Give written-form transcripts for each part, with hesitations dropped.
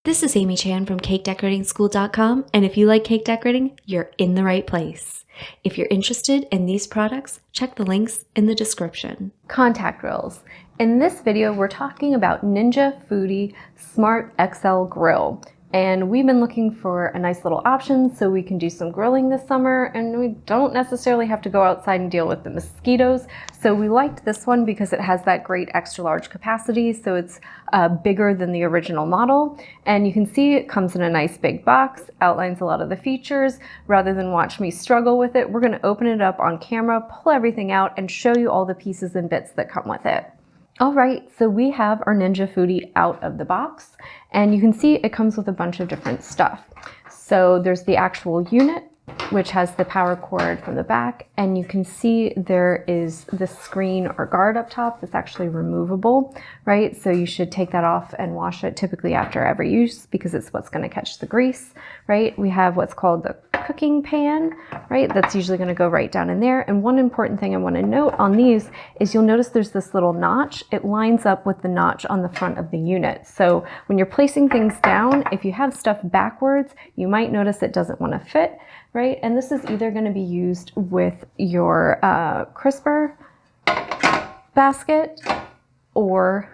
This is Amy Chan from CakeDecoratingSchool.com, and if you like cake decorating, you're in the right place. If you're interested in these products, check the links in the description. Contact grills. In this video, we're talking about Ninja Foodi Smart XL Grill. And we've been looking for a nice little option so we can do some grilling this summer and we don't necessarily have to go outside and deal with the mosquitoes. So we liked this one because it has that great extra large capacity, so it's bigger than the original model. And you can see it comes in a nice big box, outlines a lot of the features. Rather than watch me struggle with it, we're going to open it up on camera, pull everything out, and show you all the pieces and bits that come with it. All right, so we have our Ninja Foodi out of the box, and you can see it comes with a bunch of different stuff. So there's the actual unit, which has the power cord from the back, and you can see there is the screen or guard up top that's actually removable, right? So you should take that off and wash it typically after every use because it's what's going to catch the grease, right? We have what's called the cooking pan, right? That's usually going to go right down in there. And one important thing I want to note on these is you'll notice there's this little notch. It lines up with the notch on the front of the unit. So when you're placing things down, if you have stuff backwards, you might notice it doesn't want to fit, right? And this is either going to be used with your crisper basket or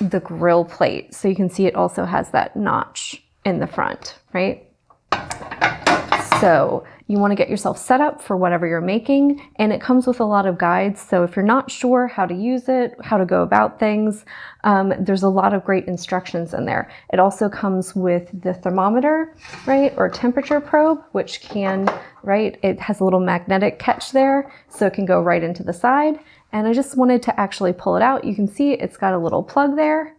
the grill plate. So you can see it also has that notch in the front, right? So you want to get yourself set up for whatever you're making, and it comes with a lot of guides. So if you're not sure how to use it, how to go about things, there's a lot of great instructions in there. It also comes with the thermometer, right, or temperature probe, which can, right, it has a little magnetic catch there, so it can go right into the side. And I just wanted to actually pull it out. You can see it's got a little plug there.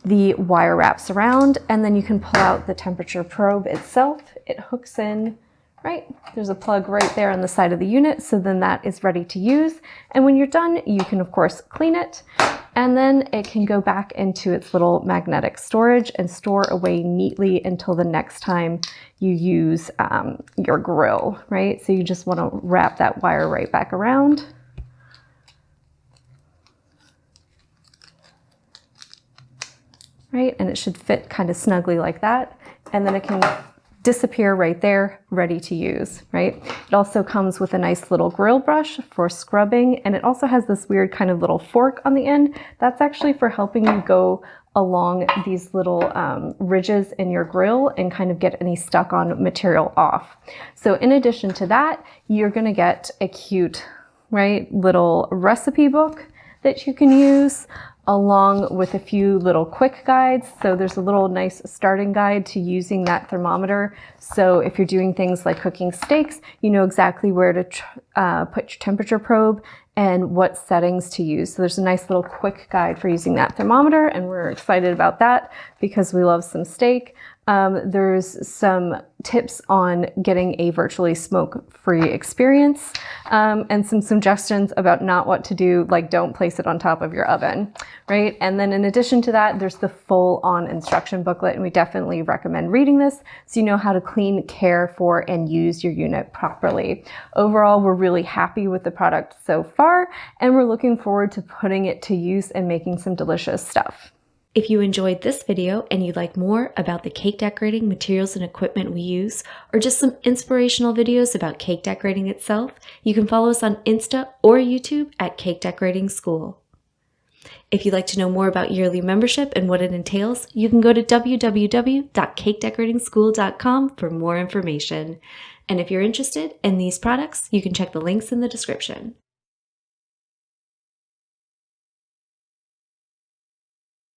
The wire wraps around, and then you can pull out the temperature probe itself. It hooks in, right? There's a plug right there on the side of the unit, so then that is ready to use. And when you're done, you can of course clean it, and then it can go back into its little magnetic storage and store away neatly until the next time you use your grill, right? So you just want to wrap that wire right back around. Right, and it should fit kind of snugly like that, and then it can disappear right there, ready to use, right? It also comes with a nice little grill brush for scrubbing, and it also has this weird kind of little fork on the end. That's actually for helping you go along these little ridges in your grill and kind of get any stuck on material off. So in addition to that, you're gonna get a cute, right, little recipe book that you can use, along with a few little quick guides. So there's a little nice starting guide to using that thermometer. So if you're doing things like cooking steaks, you know exactly where to put your temperature probe and what settings to use. So there's a nice little quick guide for using that thermometer, and we're excited about that because we love some steak. There's some tips on getting a virtually smoke-free experience, and some suggestions about not what to do, like don't place it on top of your oven, right? And then in addition to that, there's the full-on instruction booklet, and we definitely recommend reading this so you know how to clean, care for, and use your unit properly. Overall, we're really happy with the product so far, and we're looking forward to putting it to use and making some delicious stuff. If you enjoyed this video and you'd like more about the cake decorating materials and equipment we use, or just some inspirational videos about cake decorating itself, you can follow us on Insta or YouTube at Cake Decorating School. If you'd like to know more about yearly membership and what it entails, you can go to www.cakedecoratingschool.com for more information. And if you're interested in these products, you can check the links in the description.